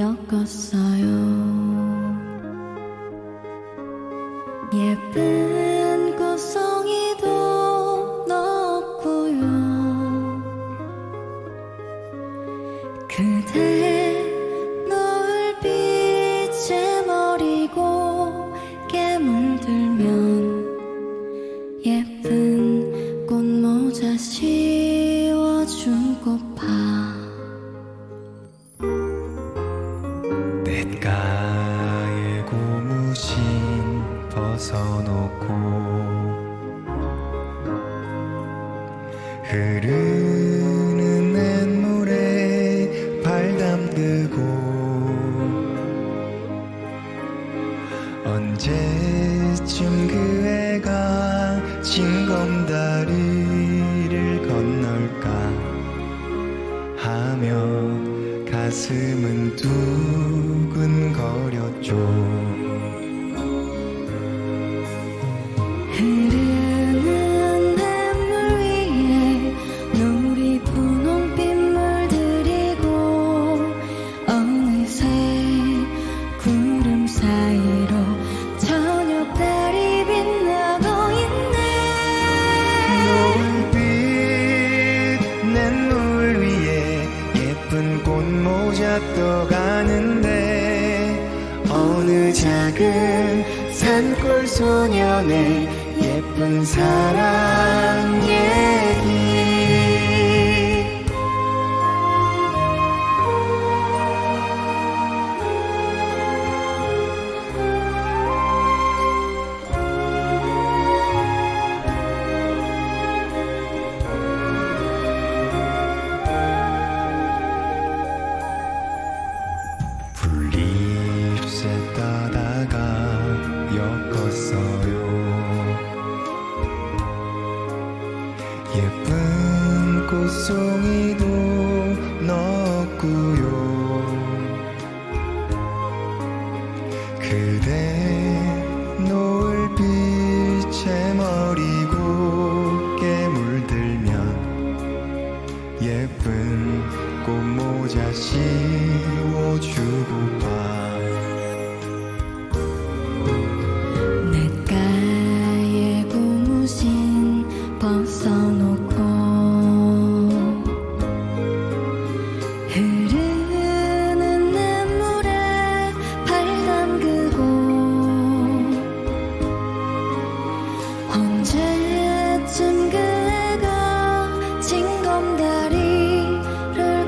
엮었어요. 예쁜 꽃송이도 넣었고요. 그대 노을빛에 머리고 깨물들면 예쁜 꽃모자 씌워준 꽃파. 냇가에 고무신 벗어놓고 흐르는 냇물에 발 담그고 언제쯤 그 애가 징검다리를 건널까 하며 가슴은 두근거렸죠. 흐르는 냇물 위에 누리 분홍빛 물들이고 어느새 구름 사이로 저녁달이 빛나고 있네. 노을빛 냇물 위에 예쁜 꽃모자 떠가는데 어느 작은 산골 소년의 예쁜 사랑 얘기. 풀잎새 따다가 엮었어요. 예쁜 꽃송이도 넣었고요. 그대 노을빛에 머리고 깨물들면 예쁜 꽃모자 씌워주고파. 냇가에 고무신 벗어놓고 흐르는 냇물에 발 담그고 언제쯤 그 애가 징검다리를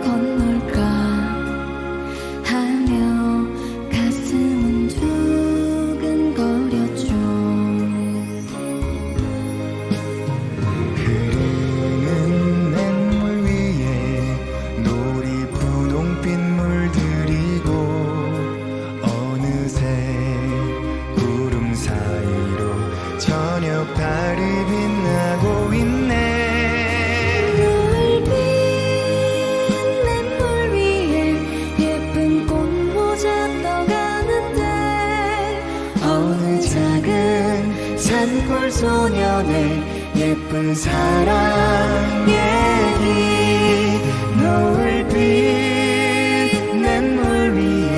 건널까 하며 가슴은 두근거렸죠. 흐르는 냇물 위에 노리 분홍빛 물들이고 어느새 구름 사이로 저녁 달이 빛나고 있네. 노을빛 냇물 위에 예쁜 꽃모자 떠가는데 어느 작은 산골 소년의 예쁜 사랑 얘기. 노을빛 냇물 위에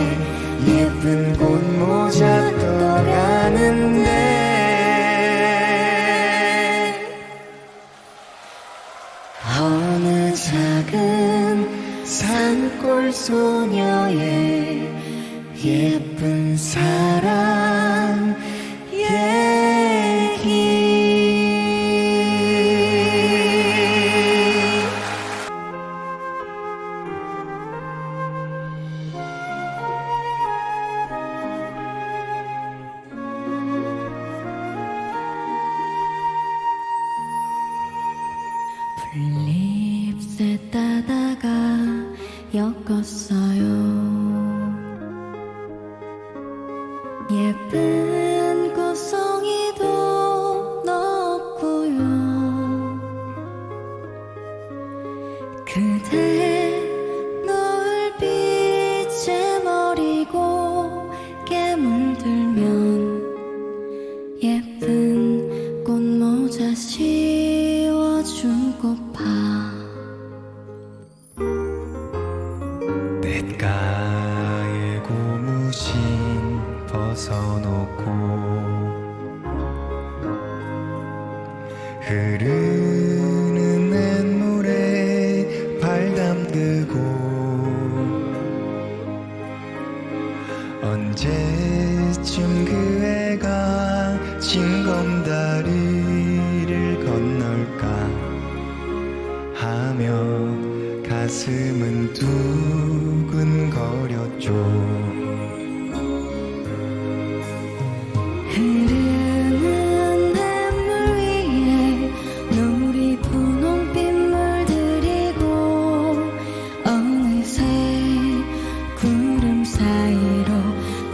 예쁜 꽃모자 떠가는데 어느 작은 산골 소녀의 예쁜 사랑 얘기. 풀잎새 따다가 엮었어요. 예쁜 꽃송이도 넣었고요. 그대 노을빛에 머리고 깨물들면 예쁜 꽃모자 씌워준 꽃파. 냇가에 벗어놓고 흐르는 냇물에 발 담그고 언제쯤 그 애가 징검다리를 건널까 하며 가슴은 두근거렸죠. 흐르는 냇물 위에 노리 분홍빛 물들이고 어느새 구름 사이로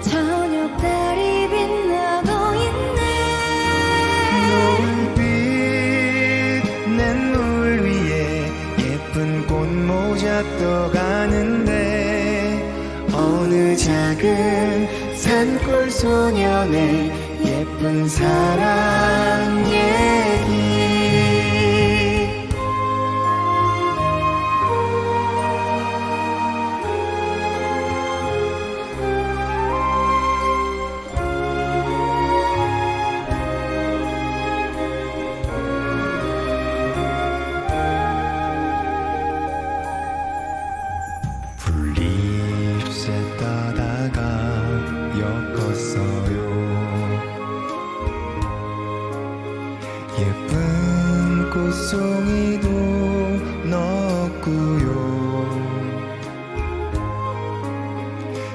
저녁달이 빛나고 있네. 노을빛 냇물 위에 예쁜 꽃모자 떠가는데 어느 작은 산골 소년의 예쁜 사랑 얘기. 풀잎새 따다가 엮었어요. 예쁜 꽃송이도 넣었구요.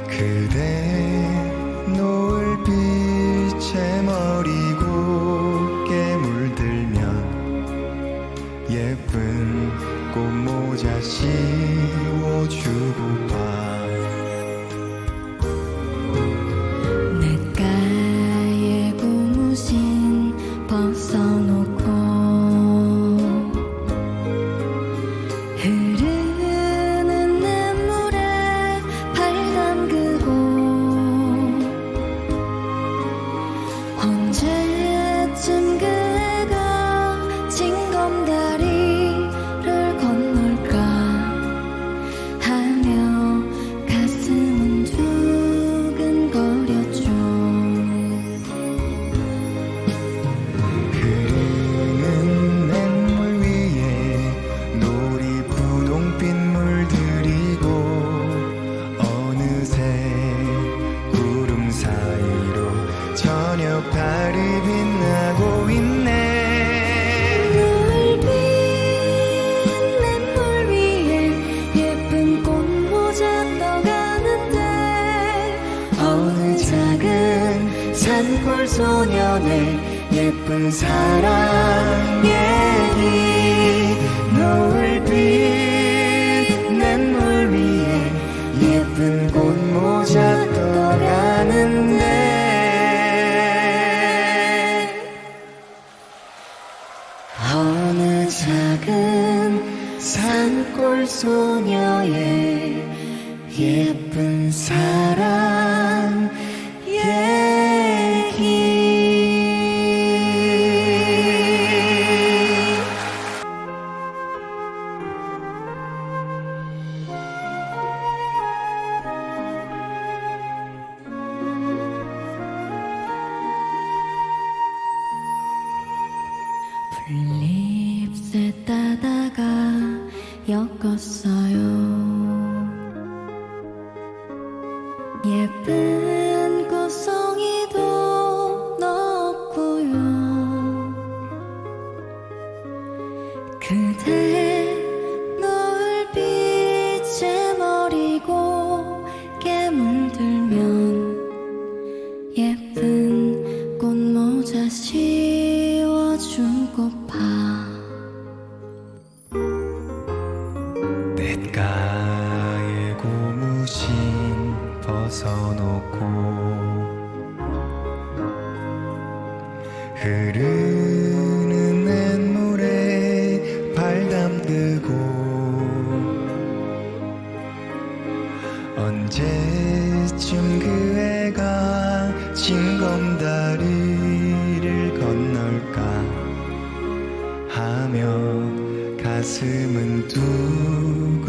그대 노을빛에 머리 곱게 물들면 예쁜 꽃모자 씌워주고파. 냇가에 고무신 벗어놓고 흐르는 냇물에 발 담그고 언제쯤 그 애가 징검다리를 건널까 하며 가슴은 두근거렸죠. 흐르는 냇물 위에 노리 분홍빛 물들이고 어느새 구름 사이로 저녁 달이 빛나고 있네. 노을빛 냇물 위에 예쁜 꽃모자 떠가는데 어느 작은 산골 소년의 예쁜 사랑 얘기. 노을빛 냇물 위에 예쁜 꽃모자 떠가는데 어느 작은 산골 소녀의 예쁜 사랑 얘기. 풀잎새 따다가 엮었어요. 예쁜 꽃송이도 넣었고요. 그대 노을빛에 머리 곱게 물들면 예쁜 꽃모자 씌워주고파. 냇가에 고무신 벗어놓고 흐르는 냇물에 발 담그고 언제쯤 그 애가 징검다리를 건널까 하며 가슴은 두근거렸죠.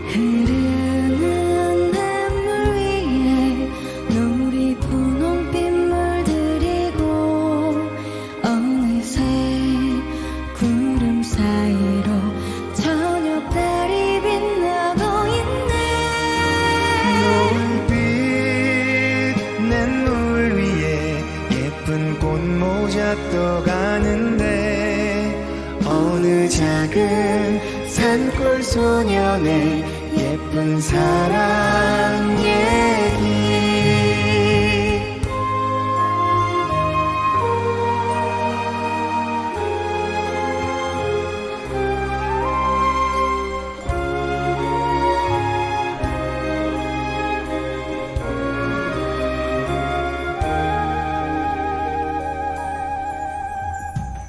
흐르는 작은 산골 소년의 예쁜 사랑 얘기.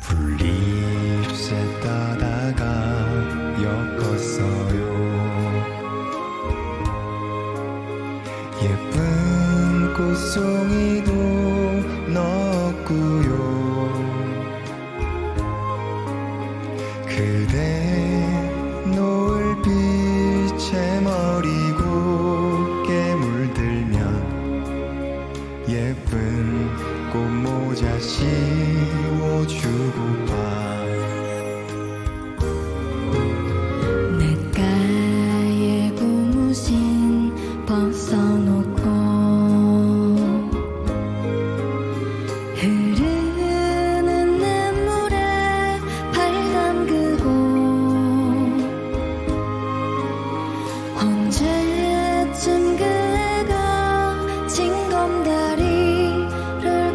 풀잎새 따다가 엮었어요. 예쁜 꽃송이도 넣었고요. 그대 노을빛에 머리 곱게 물들면 예쁜 꽃모자 씌워주고파. 냇가에 고무신 벗어놓고 흐르는 냇물에 발 담그고 언제쯤 그 애가 징검다리를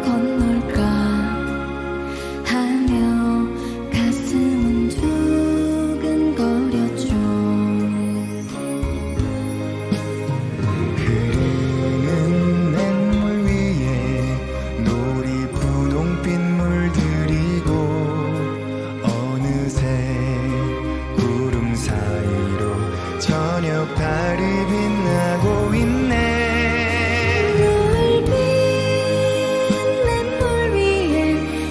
건널까 하며 가슴은 두근거렸죠. 흐르는 냇물 위에 놀이 분홍빛 물들이고 어느새 구름 사이로 저녁 달이 빛나고 있네. 노을빛 냇물 위에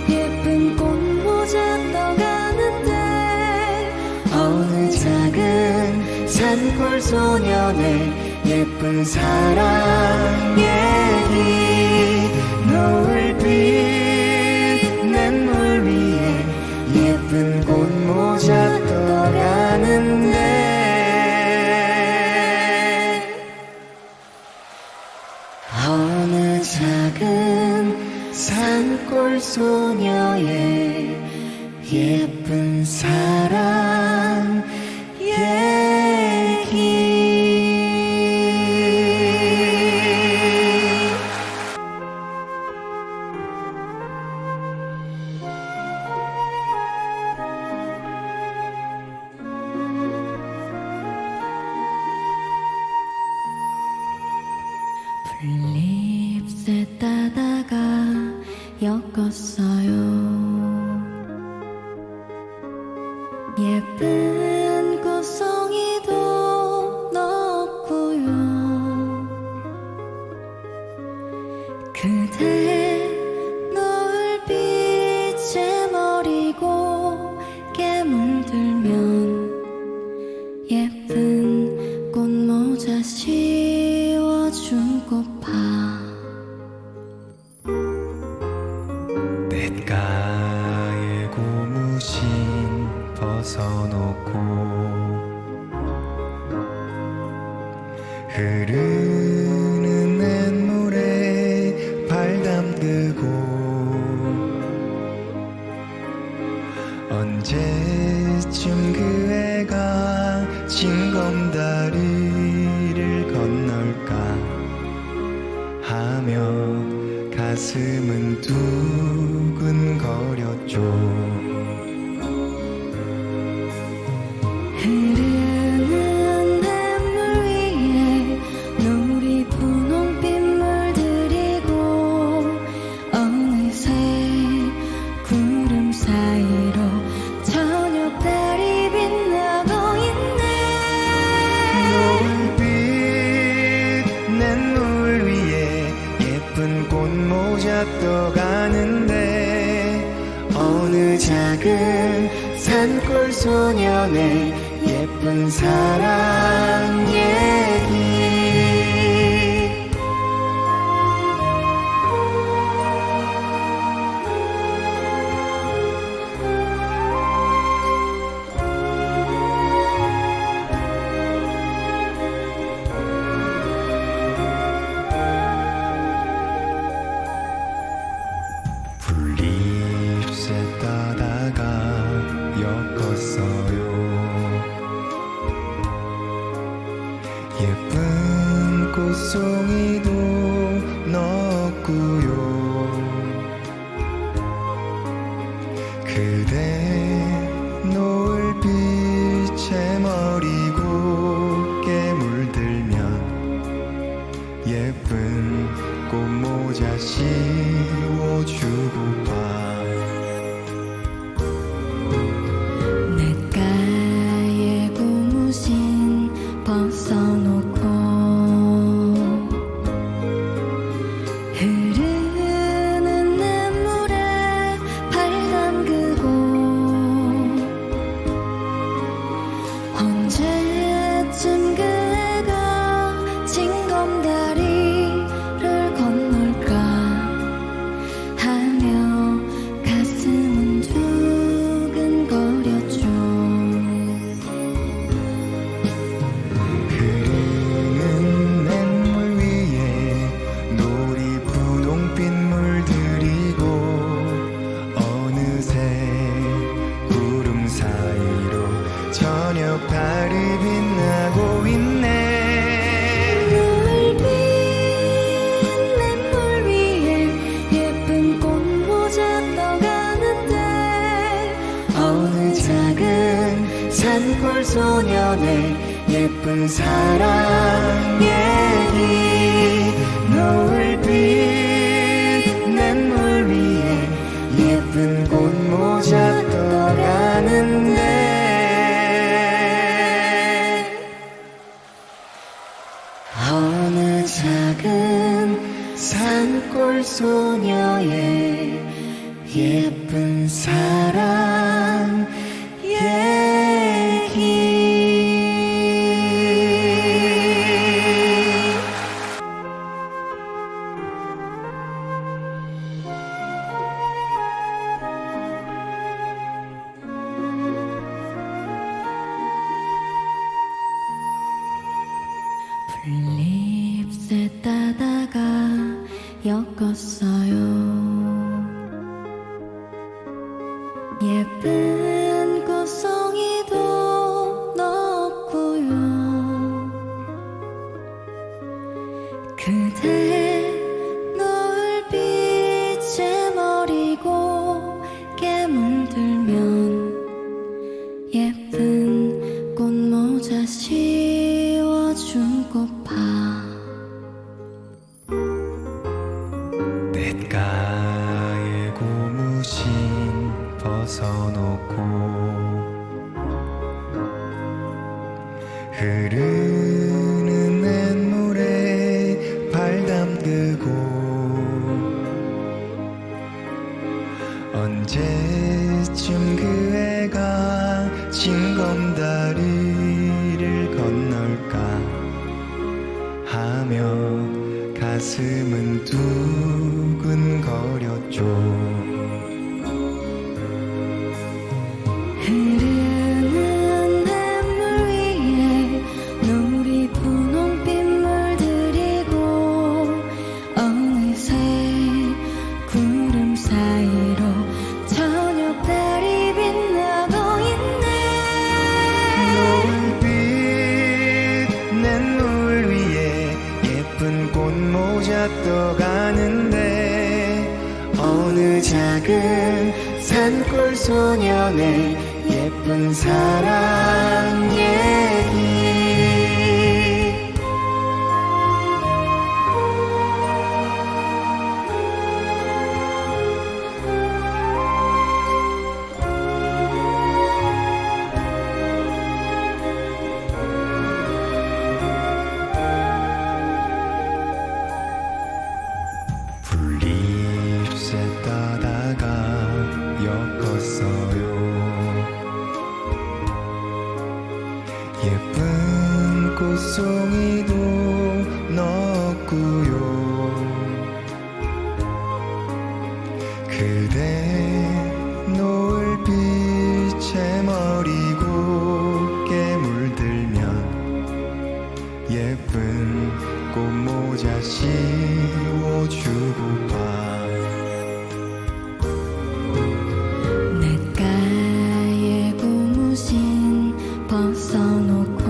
예쁜 꽃모자 떠가는데 어느 작은 산골 소년의 예쁜 사랑 얘기. 노을빛 냇물 위에 예쁜 꽃모자 떠가는데 어느 작은 산골 소녀의 예쁜 사랑 얘기. 풀잎새 따다가 엮었어요. 예쁜 꽃송이도 넣었고요. 그대 노을빛에 머리 곱게 물들면 예쁜 꽃모자 씌워주고파. 냇가에 고무신 벗어놓고 흐르는 냇물에 발 담그고 언제쯤 그 애가 징검다리를 건널까 하며 가슴은 두근거렸죠. 흐르는 냇물 위에 놀이 분홍빛 물들이고 어느새 구름 사이로 저녁 달이 빛나고 있네. 노을빛 냇물 위에 예쁜 꽃모자 떠가는데 어느 작은 산골 소년의 예쁜 사랑 얘기. 풀잎새 따다가 엮었어요. 꽃송이도 넣었구요 그대 노을빛에 머리 곱게 물들면 예쁜 꽃모자 씌워주고파 냇가에 고무신 벗어놓고 흐르는 냇물에 발 담그고 언제쯤 그 애가 징검다리를 건널까 하며 가슴은 두근거렸죠. 흐르는 냇물 위에 놀이분홍빛 물들이고 어느새 구름 사이로 저녁 달이 빛나고 있네 노을빛 냇물 위에 예쁜 꽃모자 떠가는데 어느 작은 산골 소년의 예쁜 사랑 얘기 노을빛 냇물 위에 예쁜 꽃모자 떠가는데 어느 작은 산골 소녀의 예쁜 사랑 얘기 풀잎새 따다가 엮었어요. 예쁜 꽃송이도 넣었고요. 그대 노을빛에 머리 곱게 물들면 예쁜 꽃모자 씌워주고파 냇가에 고무신 벗어놓고 흐르는 냇물에 발 담그고 언제쯤 그 애가 징검다리를 건널까 하며 가슴은 두근거렸죠 흐르는 냇물 위에 놀이 분홍빛 물들이고 어느새 구름 사이로 저녁 달이 빛나고 있네. 노을빛 냇물 위에 예쁜 꽃모자 떠가는데 어느 작은 산골 소년의 예쁜 사랑 얘기 풀잎새 따다가 엮었어요 예쁜 꽃송이도 넣었구요 그대 노을빛에 머리 곱게 물들면 예쁜 꽃모자 씌워주고파 냇가에 고무신 벗어놓고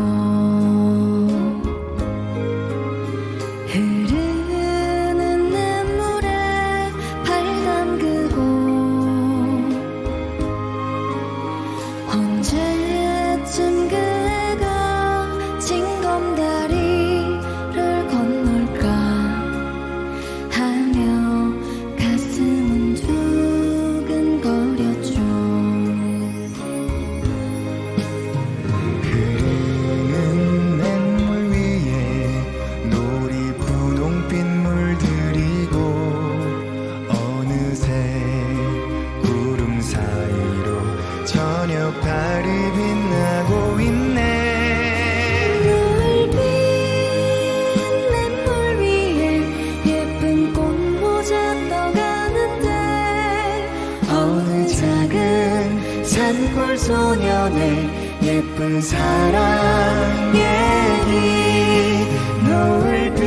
소년의 예쁜 사랑 얘기 노을빛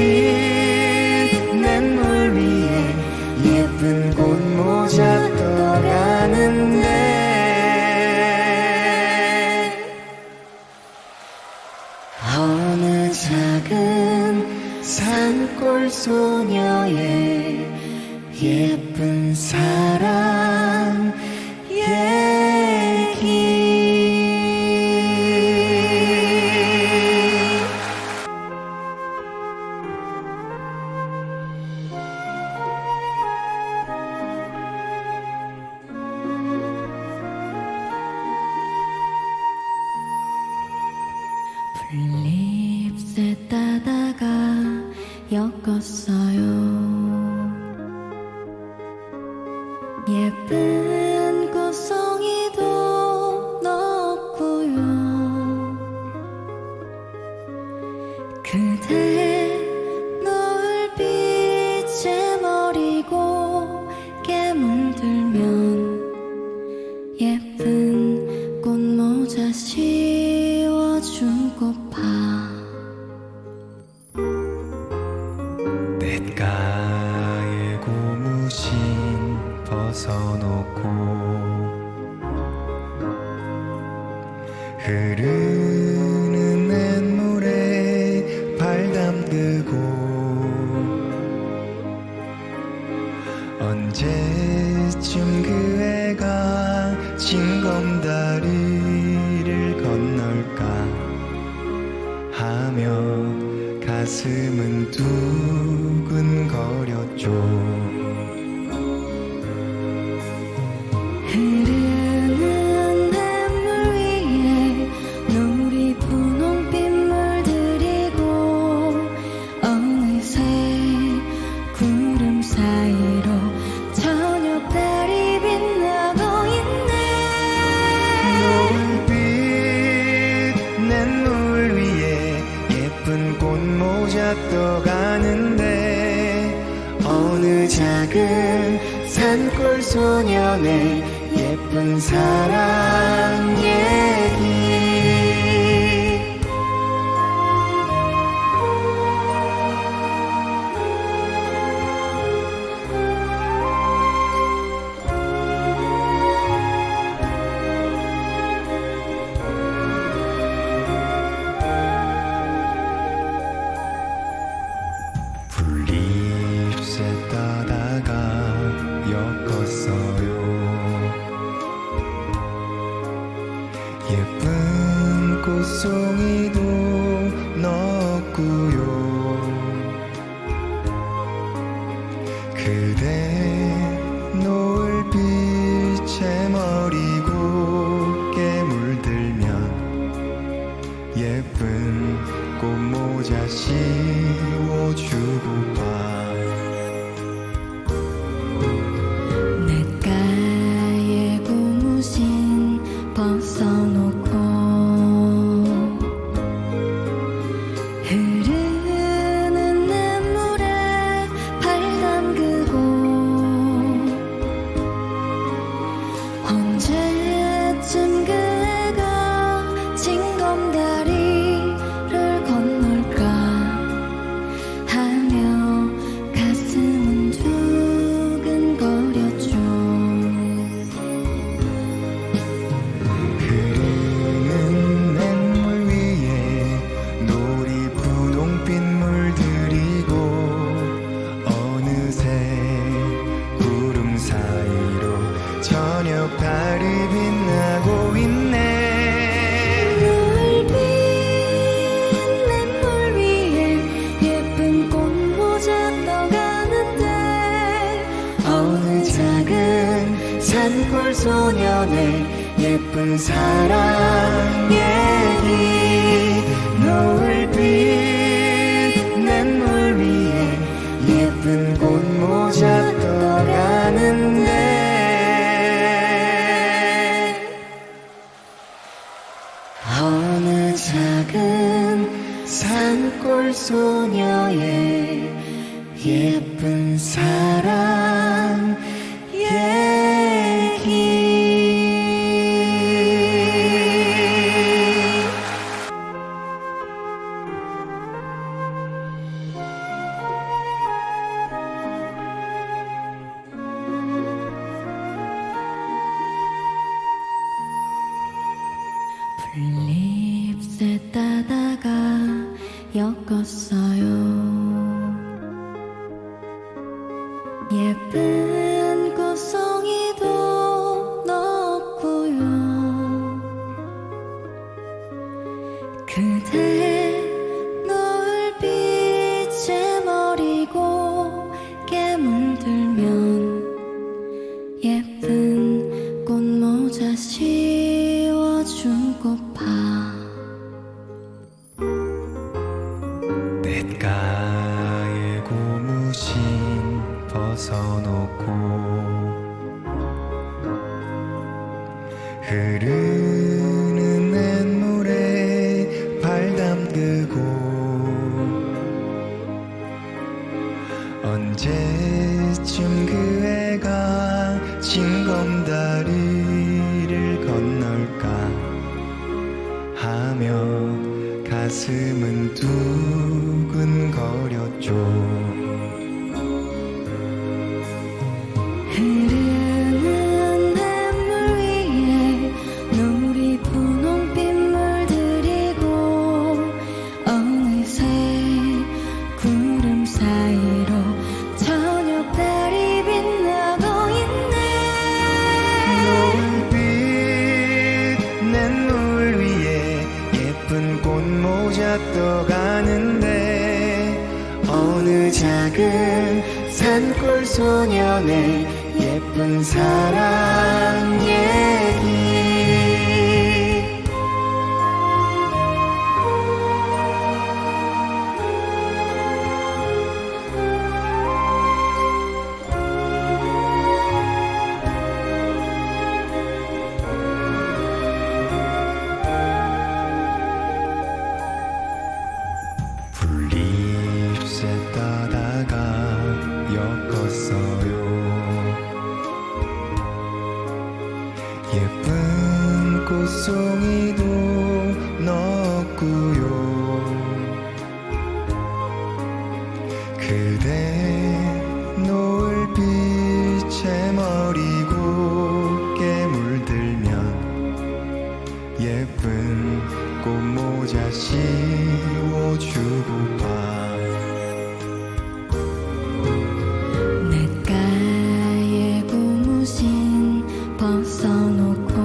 냇물 위에 예쁜 꽃모자 떠가는데 어느 작은 산골 소녀의 예쁜 사랑 얘기 풀잎새 따다가 엮었어요. 예쁜 꽃송이도 넣었고요. 그대 노을빛에 머리고 깨물들면 예쁜 꽃모자 씌워주고파. 냇가에 고무신 벗어놓고 흐르는 냇물에 발 담그고 언제쯤 그 애가 징검다리를 건널까 하며 가슴은 두근거렸죠. 흐르는 냇물 위에 누리 분홍빛 물들이고 어느새 구름 사이로 저녁달이 빛나고 있네. 노을빛 냇물 위에 예쁜 꽃모자 떠가는데 어느 작은 산골 소년의 예쁜 사랑 얘기 풀잎새 따다가 엮었어요. 예쁜 꽃송이도 넣었고요. 그대 노을빛에 머리고 깨물들면 예쁜 꽃모자 씌워주고파. 냇가에 고무신 벗어놓고 흐르는 냇물에 발 담그고 언제쯤 그 애가 징검다리를 건널까 하며 가슴은 두근거렸죠. 흐르는 냇물 위에 놀이 분홍빛 물들이고 어느새 구름 사이로 저녁 달이 빛나고 있네. 노을빛 냇물 위에 예쁜 꽃모자 떠가는데 어느 작은 산골 소년의 예쁜 사랑 얘기 노을빛 냇물 위에 예쁜 꽃모자 떠가는데 어느 작은 산골 소녀의 예쁜 사랑 얘기 풀잎새 따다가 엮었어요. 예쁜 꽃송이도 넣었고요. 그대 노을빛에 머리고 깨물들면 예쁜 꽃모자 씌워주고파. 냇가에 고무신 벗어놓고 흐르는 냇물에 발 담그고 언제쯤 그 애가 징검다리를 건널까 하며 가슴은 두근거렸죠. 흐르는 냇물 위에 놀이 분홍빛 물들이고 어느새 구름 사이로 저녁달이 빛나고 있네. 노을빛 냇물 위에 예쁜 꽃모자 떠가는데 어느 작은 산골 소년의 예쁜 사랑 얘기. 풀잎새 따다가 엮었어요. 예쁜 꽃송이도 넣었고요. 그대 노을빛에 머리고 깨물들면 예쁜 꽃모자 씌워주고파. 냇가에 고무신 벗어놓고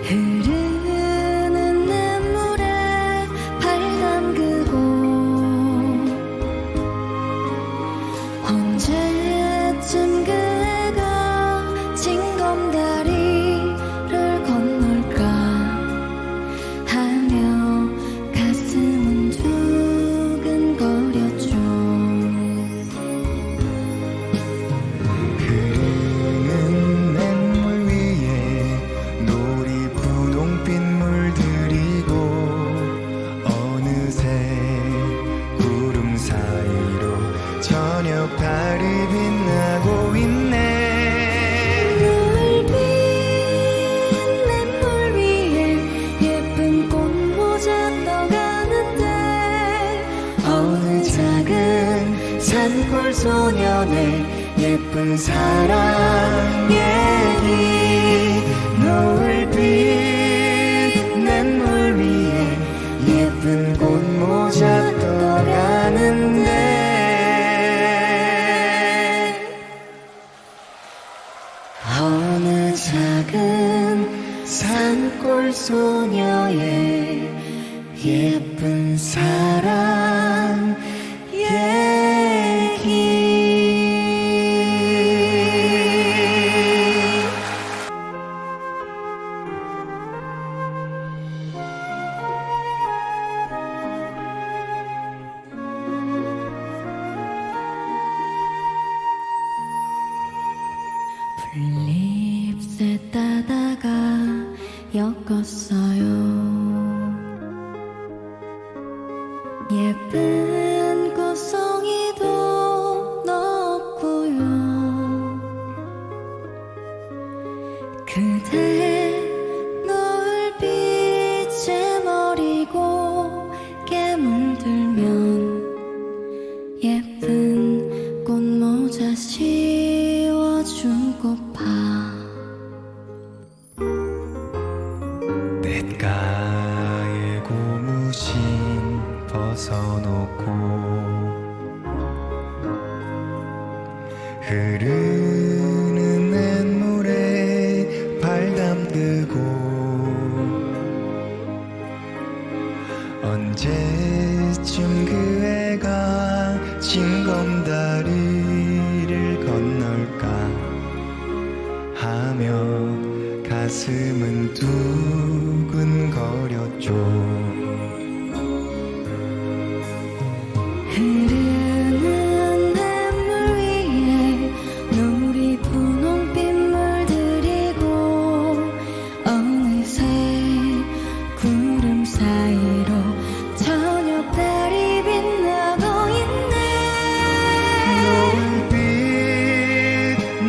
흐르는 냇물에 발 담그고 언제쯤 그 애가 징검다리를 건널까 하며 가슴은 두근거렸죠. 흐르는 냇물 위에 놀이 분홍빛 물들이고 어느새 구름 사이로 저녁 달이 빛나고 있네. 노을빛 냇물 위에 예쁜 꽃모자 떠가는데 어느 작은 산골 소년의 예쁜 사랑 얘기. 노을빛 냇물 위에 예쁜 꽃모자 떠가는데 어느 작은 산골 소녀의 예쁜 사랑 얘기. 풀잎새 따다가 엮었어요. 예쁜 꽃송이도 넣었고요. 그대 노을빛에 머리고 깨물들면 예쁜 꽃모자 씌워주고파. 냇가에 고무신 벗어놓고 흐르는 냇물에 발 담그고 언제쯤 그 애가 징검다리를 건널까 하며 가슴은 두근거렸죠. 흐르는 냇물 위에 노리 분홍빛 물들이고 어느새 구름 사이로 저녁 달이 빛나고 있네. 노을빛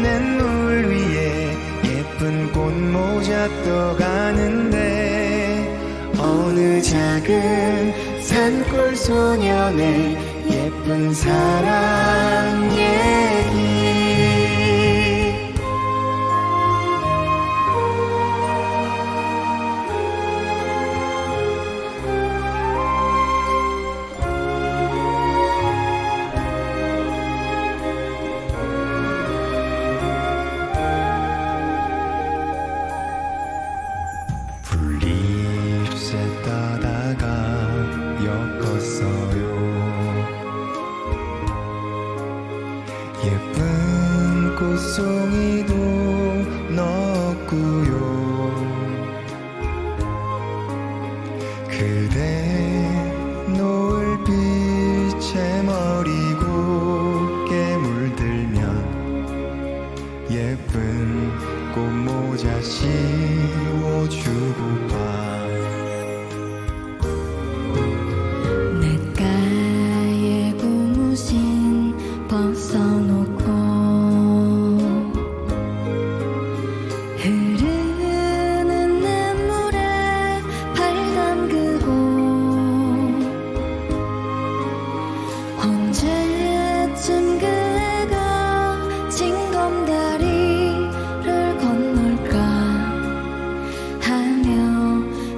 냇물 위에 예쁜 꽃모자 떠가는데 어느 작은 산골 소년의 예쁜 사랑 얘기. 풀잎새 따다가 엮었어요. 예쁜 꽃송이도 넣었구요. 그대 노을빛에 머리 곱게 물들면 예쁜 꽃모자 씌워주고파. 냇가에 고무신 벗어놓고 흐르는 냇물에 발 담그고 언제쯤 그 애가 징검다리를 건널까 하며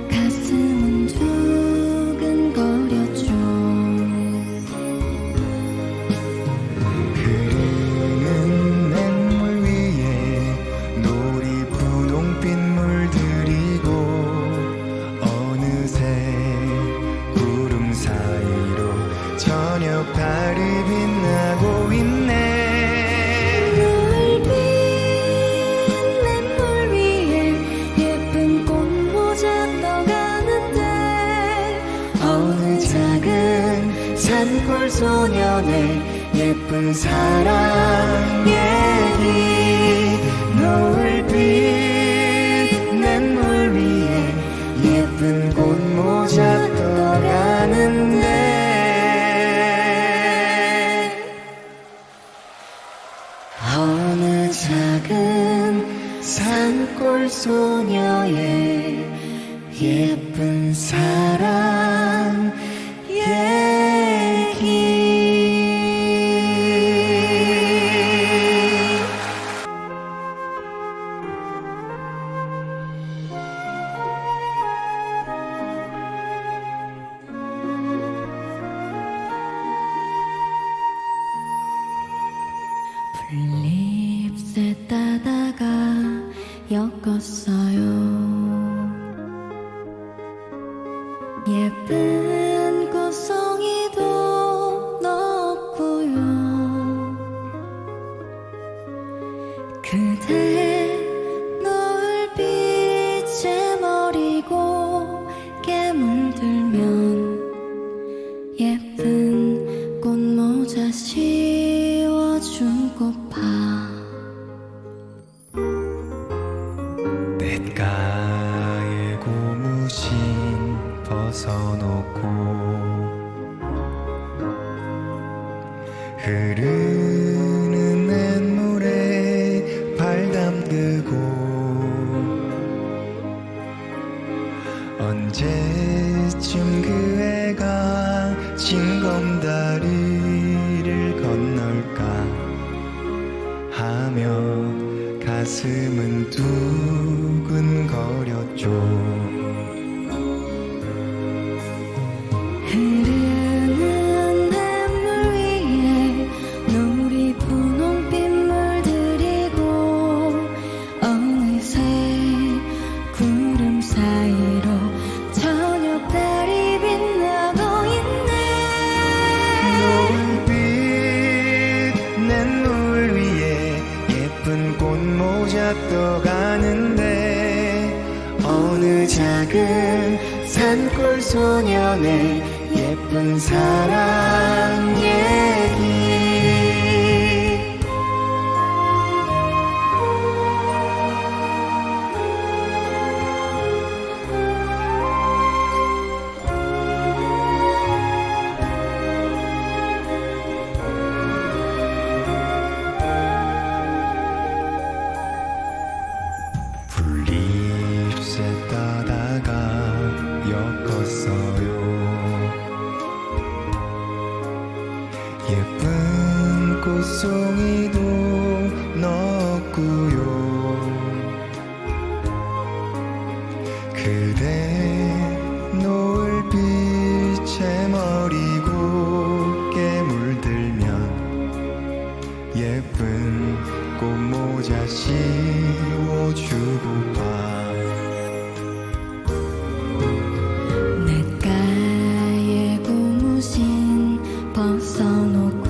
가슴은 두근거렸죠. 흐르는 냇물 위에 노리 분홍빛 물들이고 어느새 구름 사이로 저녁 달이 빛나고 있네. 노을빛 냇물 위에 예쁜 꽃모자 떠가는데 어느 작은 산골 소년의 예쁜 사랑 얘기. 노을빛 냇물 위에 예쁜 꽃모자 떠가는데 어느 작은 산골 소녀의 예쁜 사랑 얘기. 풀잎새 따다가 엮었어요. 예쁜 꽃송이도 넣었고요. 그대 노을빛에 머리 곱게 물들면 예쁜 꽃모자 씌워주고파. 냇가에 고무신 벗어놓고 흐르는 냇물에 발 담그고 언제쯤 그 애가 징검다리를 건널까 하며 가슴은 두근거렸죠. 어느 작은 산골 소년의 예쁜 사랑 얘기. 풀잎새 따다가 엮었어요. 예쁜 꽃송이도 넣었구요. 그대 노을빛에 머리 곱게 물들면 예쁜 꽃모자 씌워주고파. 냇가에 고무신 벗어놓고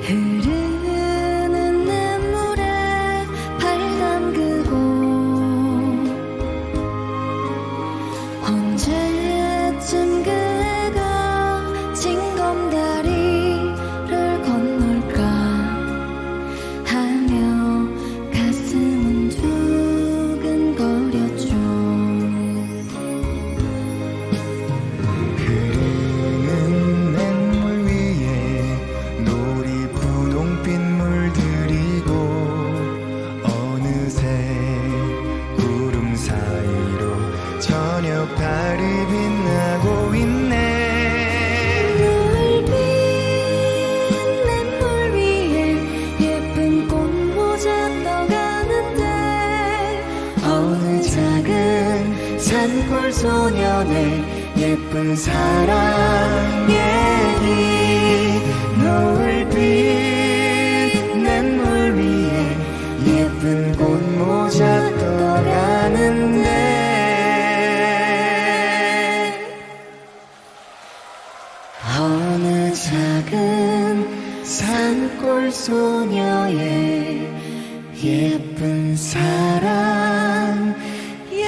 흐르는 냇물에 발 담그고 언제쯤 그 애가 징검다리를 건널까 하며 가슴은 두근거렸죠. 흐르는 냇물 위에 놀이 분홍빛 물들이고 어느새 구름 사이로 저녁 달이 빛나고 있네. 노을빛 냇물 위에 예쁜 꽃모자 떠가는데 어느 작은 산골 소년의 예쁜 사랑 얘기. 노을빛 냇물 위에 예쁜 꽃모자 떠가는데 어느 작은 산골 소녀의 예쁜 사랑 얘기.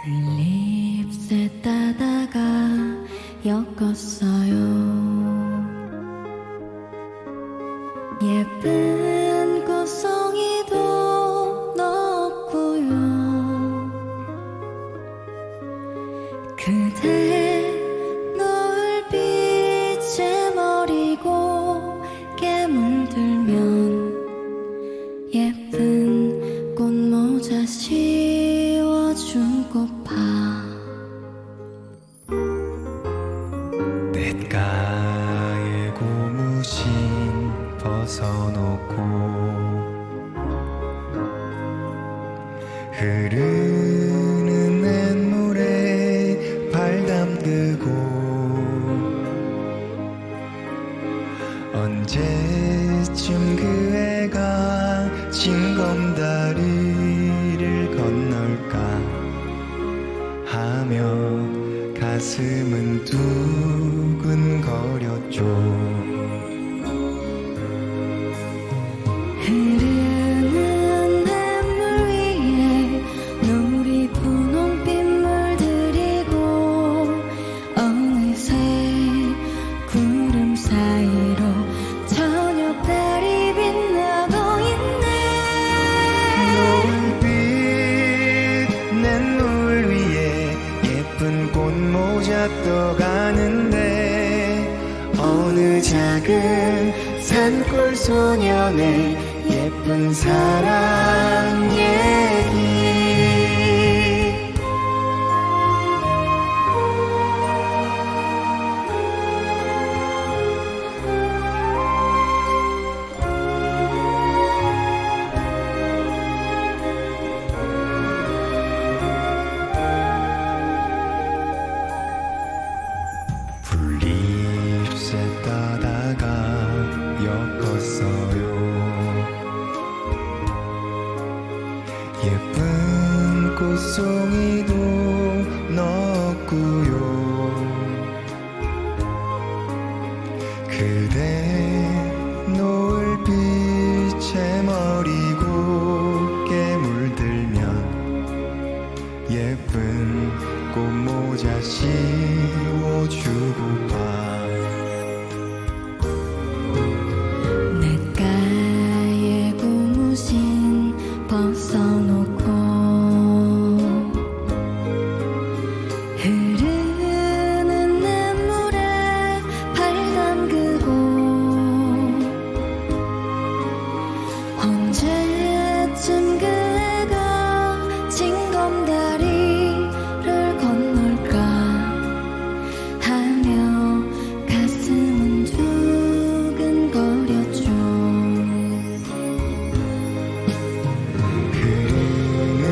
풀잎새 따다가 엮었어요. 예쁜 꽃송이도 넣었고요. 그대 노을빛에 머리 곱게 물들면 예쁜 꽃모자 씌워주고파. 냇가에 고무신 벗어놓고 흐르는 냇물에 발 담그고 언제쯤 그 애가 징검다리를 건널까 하며 가슴은 두근거렸죠. 흐르는 냇물 위에 놀이 분홍빛 물들이고 어느새 구름 사이로 저녁 달이 빛나고 있네. 노을빛 냇물 위에 예쁜 꽃모자 떠가는데 어느 작은 산골 소년의 예쁜 사랑 얘기. 풀잎새 따다가 엮었어요. 예쁜 꽃송이도 넣었고요. 그대 노을빛에 머리 곱게 물들면 예쁜 꽃모자 씌워주고파. 냇가에 고무신 벗어놓고 흐르는 냇물에 발 담그고 언제쯤 그 애가 징검다리를 건널까 하며 가슴은 두근거렸죠. 흐르는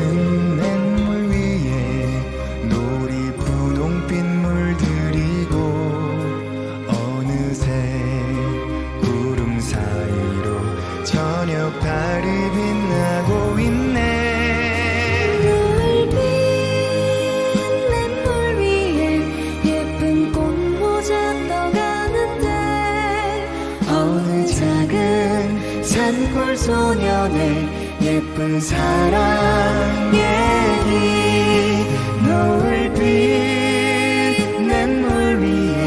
냇물 위에 놀이분홍빛 물들이고 어느새 구름 사이로 저녁 달이 빛나고 있네. 노을빛 냇물 위에 예쁜 꽃모자 떠가는데 어느 작은 산골 소년의 예쁜 사랑 얘기. 노을빛 냇물 위에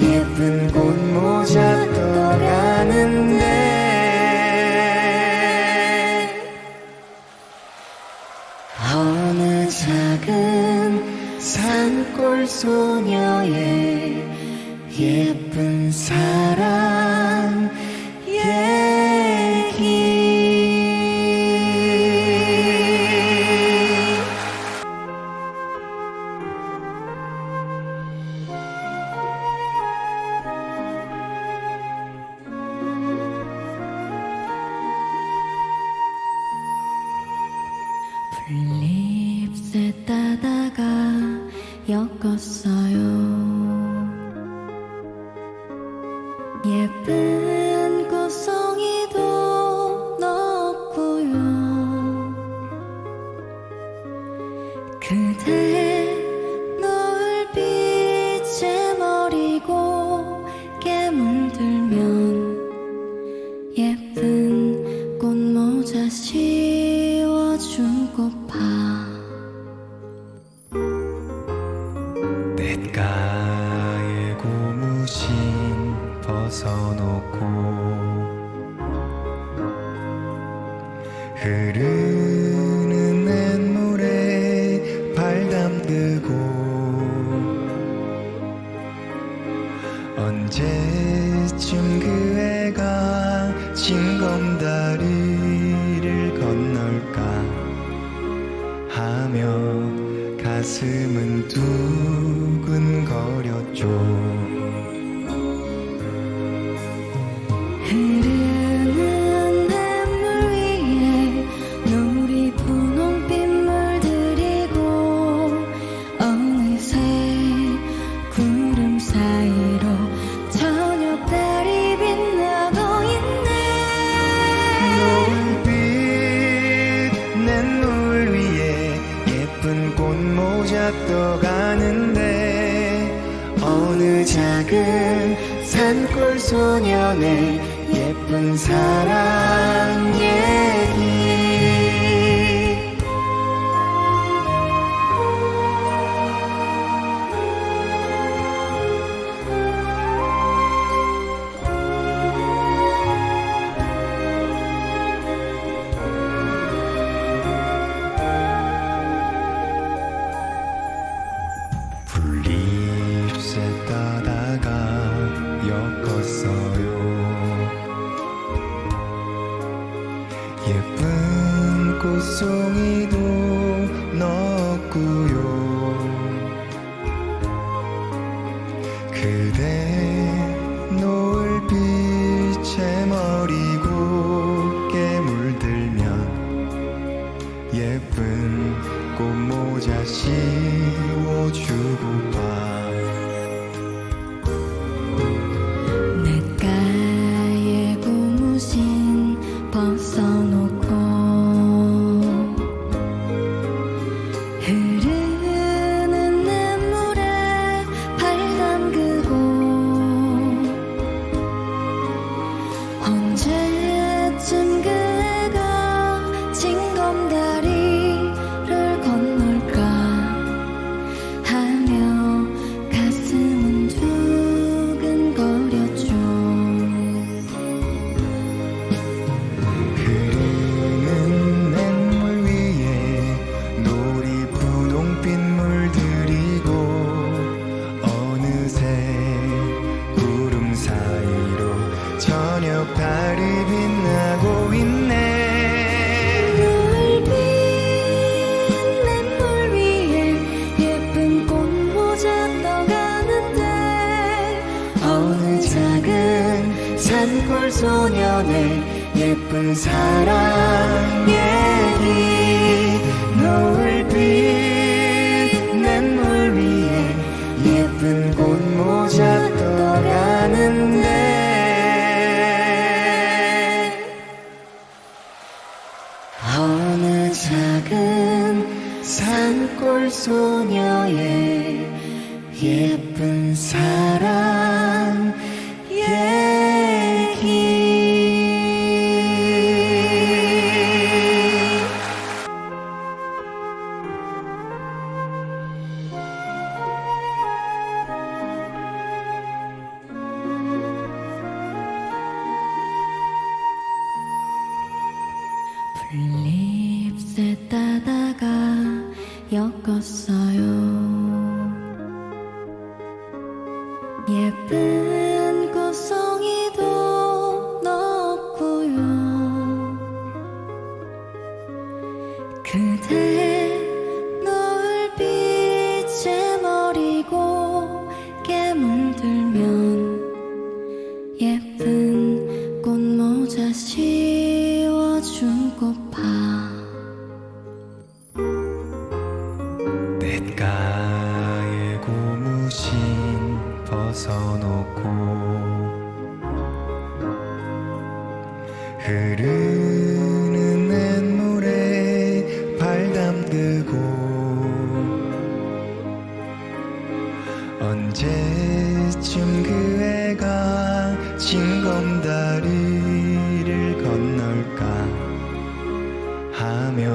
예쁜 꽃모자 떠가는데 어느 작은 산골 소녀의 예쁜 사랑 얘기. 풀잎새 따다가 엮었어요. 예쁜 꽃송이도 넣었고요. 그대 노을빛에 머리 곱게 물들면 예쁜 꽃모자 씌워주고파. 냇가에 고무신 벗어놓고 흐르는 냇물에 발 담그고 언제쯤 그 애가 징검다리를 건널까 하며 가슴은 두근거렸죠. 흐르는 냇물 위에 놀이 분홍빛 물들이고 어느새 구름 사이로 저녁 달이 빛나고 있네. 노을빛 냇물 위에 예쁜 꽃모자 떠가는데 어느 작은 산골 소년의 예쁜 사랑 얘기. 풀잎새 따다가 엮었어요. 예쁜 꽃송이도 넣었고요. 그대 노을빛에 머리 곱게 물들면 예쁜 꽃모자 씌워주고파. 냇가에 저녁 달이 빛나고 있네. 노을빛 냇물 위에 예쁜 꽃모자 떠가는데 어느 작은 산골 소년의 예쁜 사랑 얘기. 노을빛 냇물 위에 예쁜 꽃모자 떠가는데 어느 작은 산골 소녀의 예쁜 사랑 얘기. 플립셋 따다가 엮었어요. 예쁜 꽃송이도 넣었고요. 그대 노을빛에 머리고 깨물 들면 예쁜 꽃모자 씌워주고파. 냇가에 고무신 벗어놓고 흐르는 냇물에 발 담그고 언제쯤 그 애가 징검다리를 건널까 하며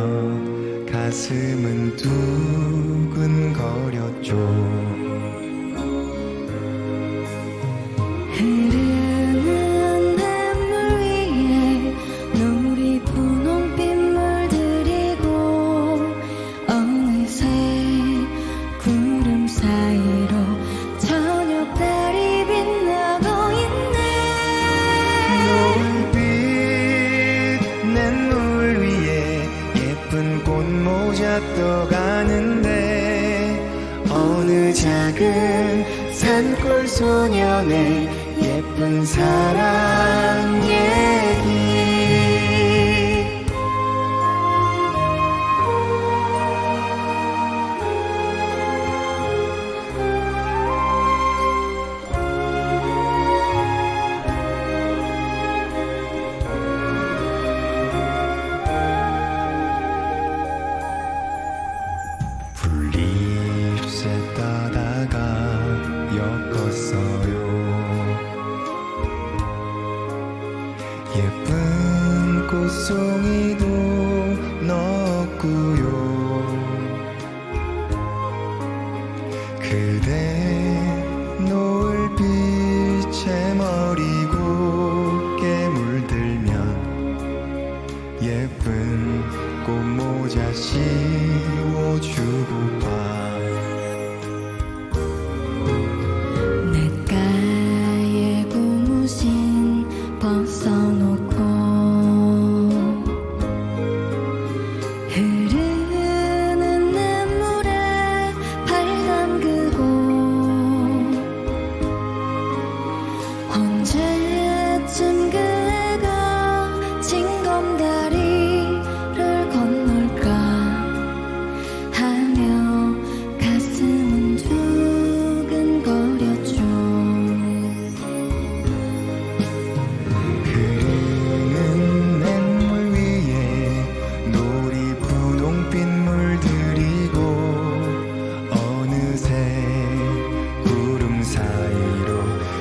가슴은 두근거렸죠. 흐르는 냇물 위에 누리 분홍빛 물들이고 어느새 구름 사이로 저녁 달이 빛나고 있네. 노을빛 냇물 위에 예쁜 꽃모자 떠가는데 어느 작은 산골 소년의 예쁜 사랑 얘기. 플립셋 따다가 엮었어요. 예쁜 꽃송이도 넣었고요. 그대 노을빛에 머리고 깨물들면 예쁜 꽃모자 씌워주고파. 냇가에 고무신 벗어놓고 흐르는 냇물에 발 담그고 언제쯤 그 애가 징검다리를 건널까 하며 가슴은 두근거렸죠. 흐르는 냇물 위에 놀이 분홍빛 물들이고 어느새 구름 사이로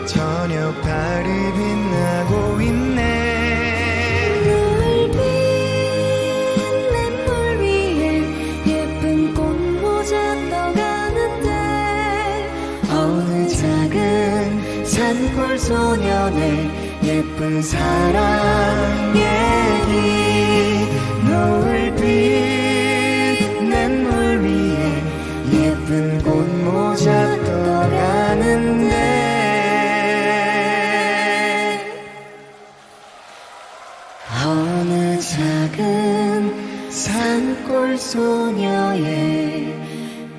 저녁 달이 빛나고 있네. 노을빛 냇물 위에 예쁜 꽃모자 떠가는데 어느 작은 산골 소년의 예쁜 사랑 얘기. 노을빛 냇물 위에 예쁜 꽃모자 떠가는데 어느 작은 산골 소녀의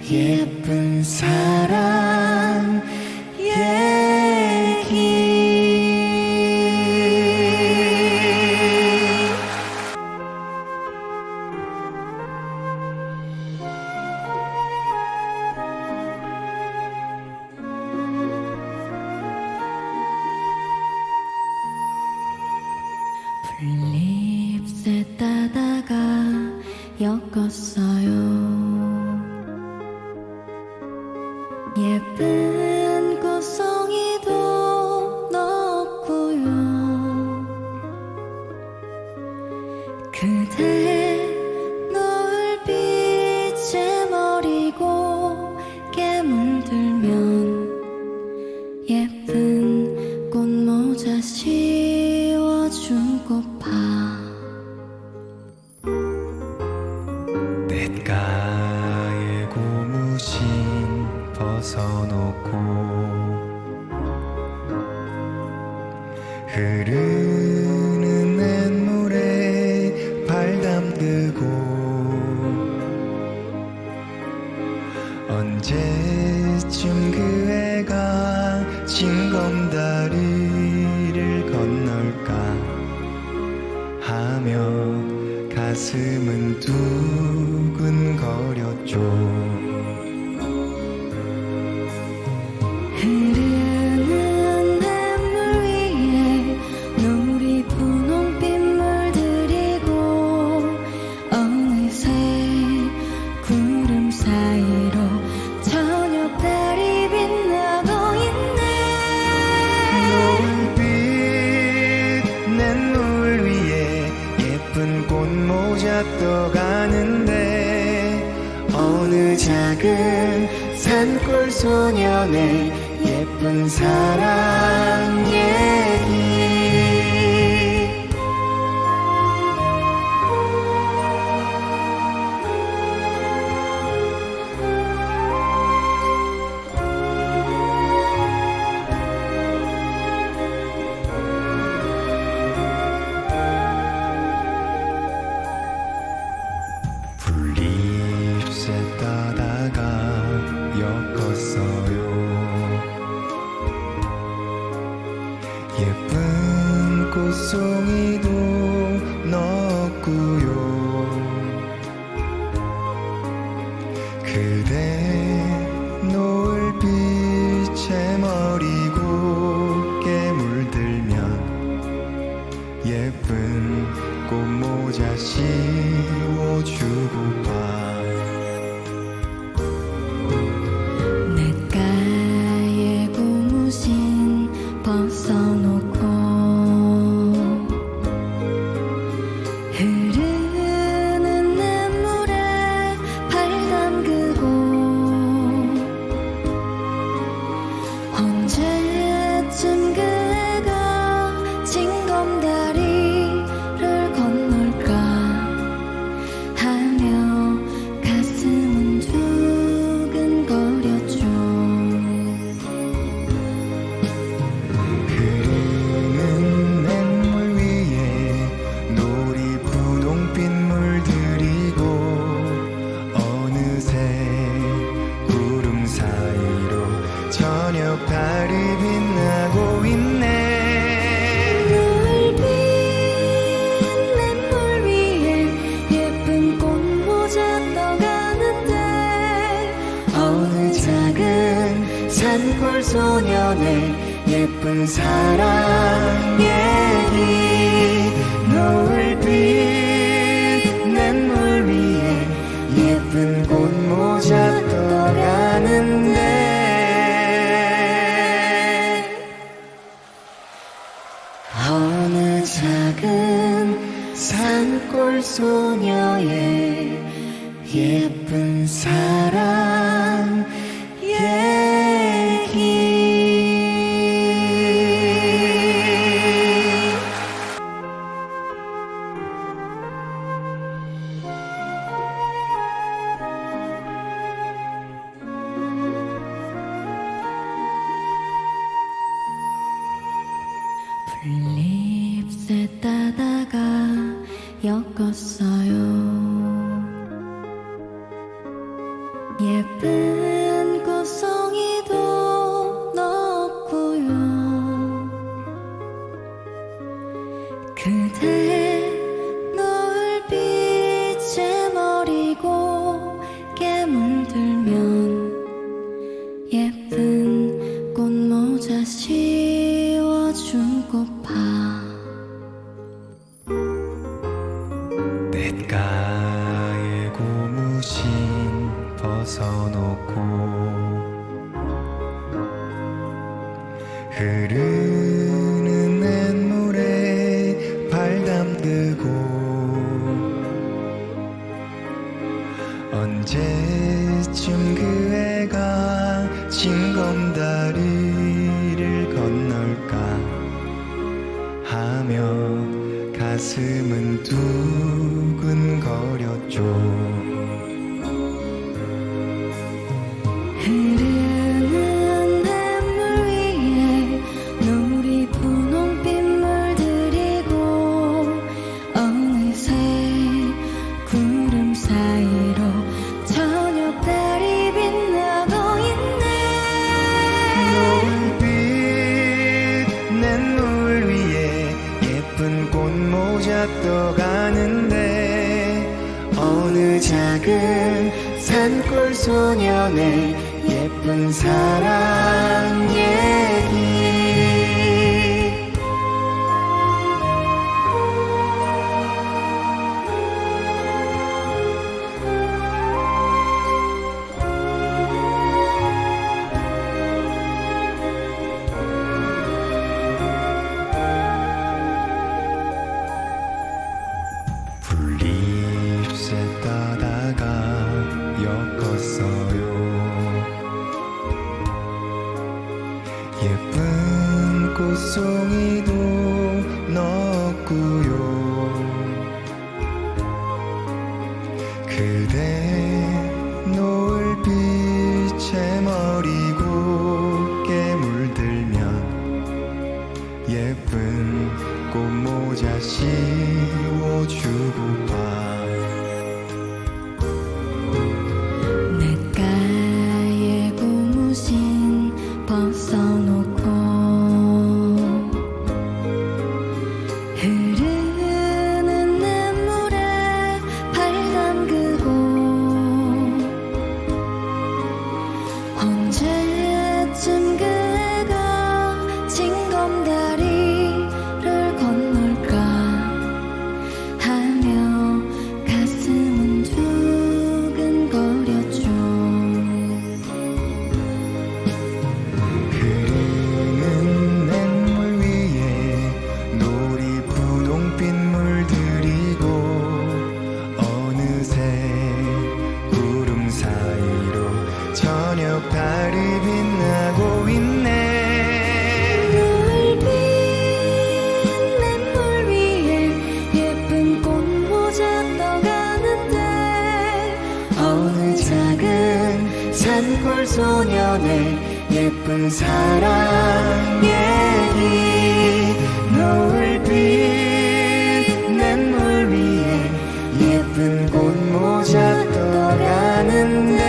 예쁜 사랑 얘기. 플립셋 따다가 엮었어요. 예쁜 꽃송이도 넣었고요. 그대 노을빛에 머리고 깨물들면 예쁜 꽃모자 씌워주고파. 냇가에 고무신 벗어놓고 흐르는 냇물에 발 담그고 언제쯤 그 애가 징검다리를 건널까 하며 가슴은 두근거렸죠. 흐르는 냇물 위에 놀이 분홍빛 물들이고 어느새 구름 사이로 저녁 달이 빛나고 있네. 노을빛 냇물 위에 예쁜 꽃모자 떠가는데 어느 작은 산골 소년의 예쁜 사랑 얘기. 풀잎새 따다가 엮었어요. 예쁜 꽃송이도 넣었고요. 그대 노을빛에 머리고 깨물들면 예쁜 꽃모자 씌워주고파. 냇가에 고무신 벗어놓고 흐르는 냇물에 발 담그고 언제쯤 그 애가 징검다리를 건널까 하며 가슴은 두근거렸죠. 흐르는 냇물 위에 놀이 분홍빛 물들이고 어느새 구름 사이로 저녁 달이 빛나고 있네. 노을빛 냇물 위에 예쁜 꽃모자 떠가는데 어느 작은 산골 소년의 예쁜 사랑 얘기. 노을빛 냇물 위에 예쁜 꽃모자 떠가는데 어느 작은 산골 소녀의 예쁜 사랑 얘기. 플립셋 따다가 엮었어요. 예쁜 꽃송이도 넣었고요. 그대 노을빛에 머리고 깨물들면 예쁜 꽃모자 씌워준 꽃파 냇가에 고무신 벗어놓고 흐르는 냇물에 발 담그고 언제쯤 그 애가 징검다리를 건널까 하며 가슴은 두근거렸죠. 흐르는 냇물 위에 누리 분홍빛 물들이고 어느새 구름 사이로 저녁달이 빛나고 있네. 노을빛 냇물 위에 예쁜 꽃모자 떠가는데 어느 작은 산골 소년의 예쁜 사랑 얘기. 풀잎새 따다가 엮었어요. 예쁜 꽃송이도 넣었고요. 그대 노을빛에 머리고 깨물들면 예쁜 꽃모자 씌워주고파 냇가에 고무신 벗어놓고 흐르는 냇물에 발 담그고 언제쯤 그 애가 징검다리를 건널까 하며 가슴은 두근거렸죠. 흐르는 냇물 위에 놀이 분홍빛 물들이고 어느새 구름 사이로 저녁 달이 빛나고 있네. 노을빛 냇물 위에 예쁜 꽃모자 떠가는데 어느 작은 산골 소년의 예쁜 사랑 얘기. 노을빛 냇물 위에 예쁜 꽃모자 떠가는데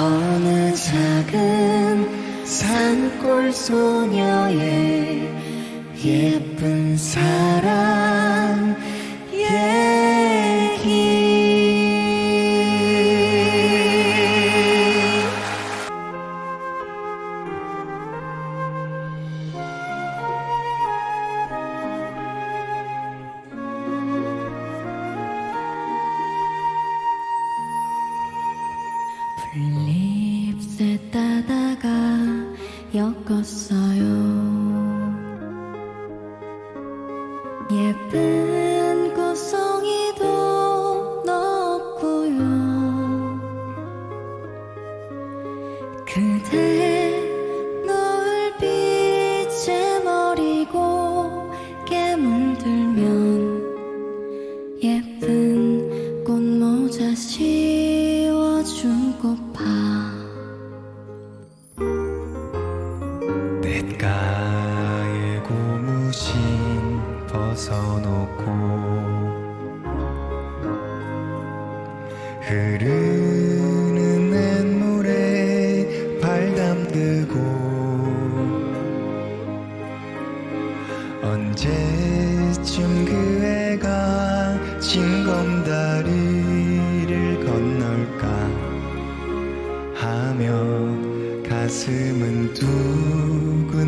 어느 작은 산골 소녀의 예쁜 사랑 얘기. 풀잎새 따다가 엮었어요. 예쁜 꽃송이도 넣었고요. 그대 노을빛에 머리고 깨물들면 예쁜 꽃모자 씌워준 꽃파 냇가에 벗어놓고 흐르는 냇물에 발 담그고 언제쯤 그 애가 징검다리를 건널까 하며 가슴은 두근거렸죠.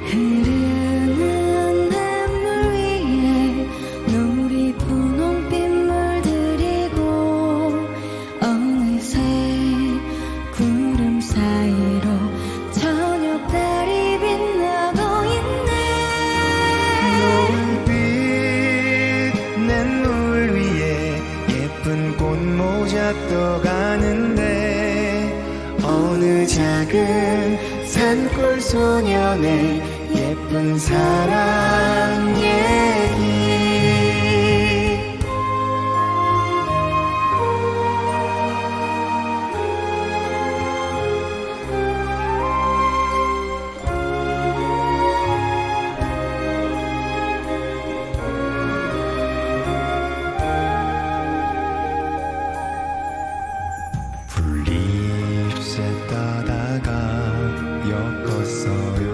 흐르는 냇물 위에 노리 분홍빛 물들이고 어느새 구름 사이로 저녁달이 빛나고 있네. 노을빛 냇물 위에 예쁜 꽃모자 떠가는데 어느 작은 산골 소년의 예쁜 사랑 얘기. 풀잎새 따다가 엮었어요.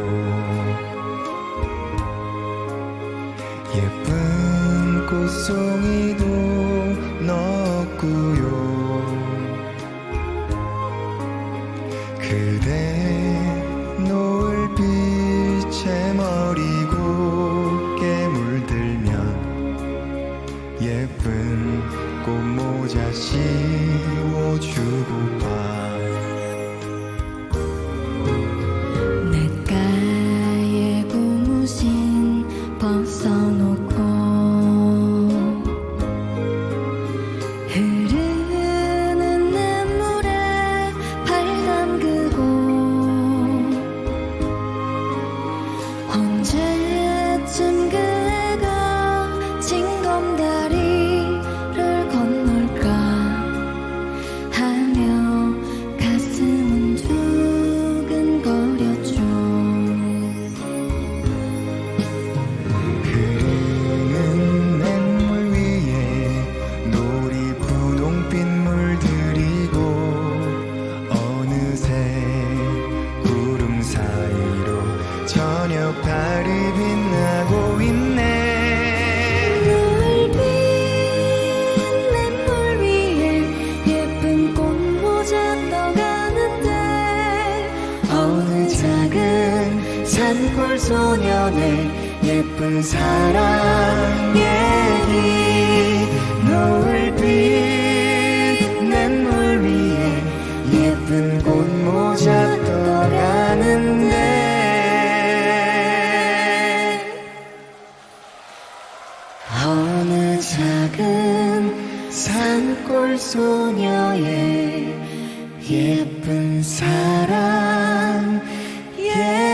예쁜 꽃송이도 넣었구요. 그대 노을빛에 머리 곱게 물들면 예쁜 꽃모자 씌워주고파. 냇가에 고무신 벗어놓고 흐르는 냇물에 발 담그고 언제쯤 그 애가 징검다리를 건널까 하며 가슴은 두근거렸죠. 흐르는 냇물 위에 노리 분홍빛 물들이고 어느새 구름 사이로 저녁 달이 빛나고 있네. 노을빛 냇물 위에 예쁜 꽃모자 떠가는데 어느 작은 산골 소년의 예쁜 사랑 얘기. 노을빛 냇물 위에 예쁜 꽃모자 떠가는데 어느 작은 산골 소녀의 예쁜 사랑 얘기.